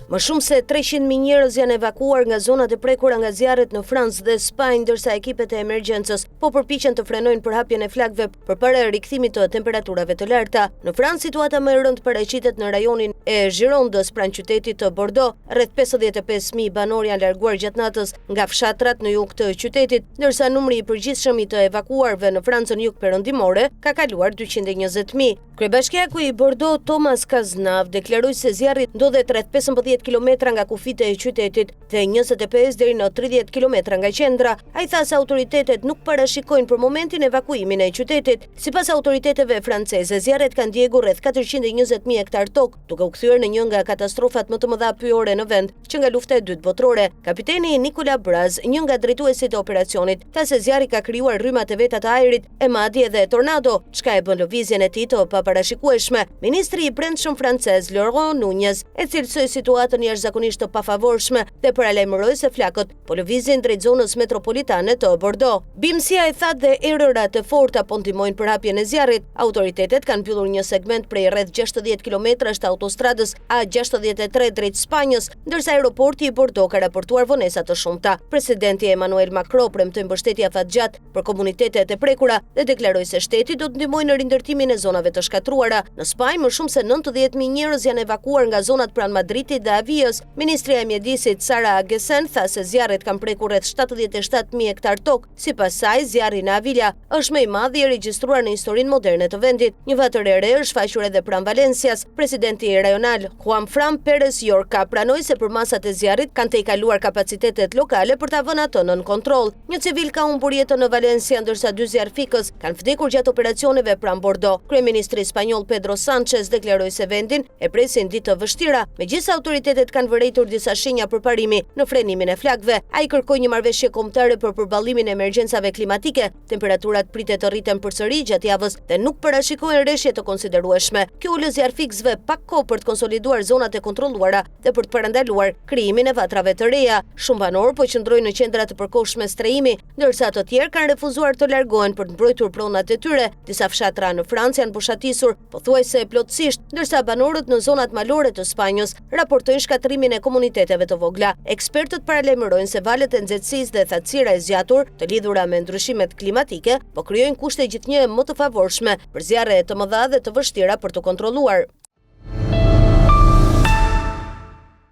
Më shumë se 300.000 njerëz janë evakuar nga zonat e prekura nga zjarret në Francë dhe Spanjë, ndërsa ekipet e emergjencës po përpiqen të frenojnë përhapjen e flakëve përpara rikthimit të temperaturave të larta. Në Francë situata më e rëndë paraqitet në rajonin e Girondës pranë qytetit të Bordeaux. Rreth 55.000 banor janë larguar gjatë natës nga fshatrat në jug të qytetit, ndërsa numri i përgjithshëm i të evakuarve në Francën jugperëndimore ka kaluar 220.000. Kryebashkiaku i Bordeaux Thomas Cazenave deklaroi se zjarri ndodhet rreth 15 kilometra nga kufite e qytetit dhe 25 deri në 30 kilometra nga qendra. Ai tha se autoritetet nuk parashikojnë për momentin evakuimin e qytetit. Sipas autoriteteve franceze, zjarret kanë djegur rreth 420.000 hektar tokë, duke u kthyer në një nga katastrofat më të mëdha pyjore në vend që nga lufta e dytë botërore. Kapiteni Nicolas Braz, një nga drejtuesit e operacionit, tha se zjarri ka krijuar rrymat e veta të ajrit e madje edhe tornado, çka e bën lëvizjen e tij të paparashikueshme. Ministri i Brendshëm francez Laurent Nunez e cilësoi situatën jashtëzakonisht të pafavorshme dhe paralajmëroi se flakët po lëvizin drejt zonës metropolitane të Bordeaux. BMC-a e tha dhe erërat e forta po ndihmojnë përhapjen e zjarrit. Autoritetet kanë mbyllur një segment prej rreth 60 kilometrash të autostradës A63 drejt Spanjës, ndërsa aeroporti i Bordeaux ka raportuar vonesa të shumta. Presidenti Emmanuel Macron premtoi mbështetje afatgjatë për komunitetet e prekura dhe deklaroi se shteti do të ndihmojë në rindërtimin e zonave të shkatruara. Në Spanjë më shumë se 90.000 njerëz janë evakuar nga zonat pranë Madridit dhe Avijës. Ministria e Mjedisit Sara Agesen tha se zjarret kanë prekur rreth 77.000 hektar tokë. Sipas saj, zjarri në Avila është më i madh i regjistruar në historinë moderne të vendit. Një vatër e re është shfaqur edhe pranë Valencias. Presidenti rajonal Juan Fran Perez Yorca pranoi se përmasat e zjarrit kanë të kaluar kapacitetet lokale për ta vënë atë nën kontroll. Një civil ka humbur jetën në Valencia, ndërsa 2 zjarfikës kanë vdekur gjatë operacioneve pranë Bordeaux. Kryeministri spanjoll Pedro Sanchez deklaroi se vendin e presin ditë të vështira, megjithëse autoritetet kanë vërejtur disa shenja përparimi në frenimin e flakëve. Ai kërkoi një marrëveshje kombëtare për përballimin e emergjencave klimatike. Temperaturat pritet të rriten përsëri gjatë javës dhe nuk parashikohen rreshje të konsiderueshme. Kjo ulë zjarfikësve pak kohë për të konsoliduar zonat e kontrolluara dhe për të parandaluar krijimin e vatrave të reja. Shumë banor po qëndrojnë në qendra të përkohshme strehimi, ndërsa të tjerë kanë refuzuar të largohen për të mbrojtur pronat e tyre. Disa fshatra në Francë janë pushatisur pothuajse plotësisht, ndërsa banorët në zonat malore të Spanjës raportojnë shkatrimin e komuniteteve të vogla. Ekspertët paralajmërojnë se valët e nxehtësisë dhe thatësira e zgjatur të lidhura me ndryshimet klimatike po krijojnë kushte gjithnjë më të favorshme për zjarre të mëdha dhe të vështira për të kontrolluar.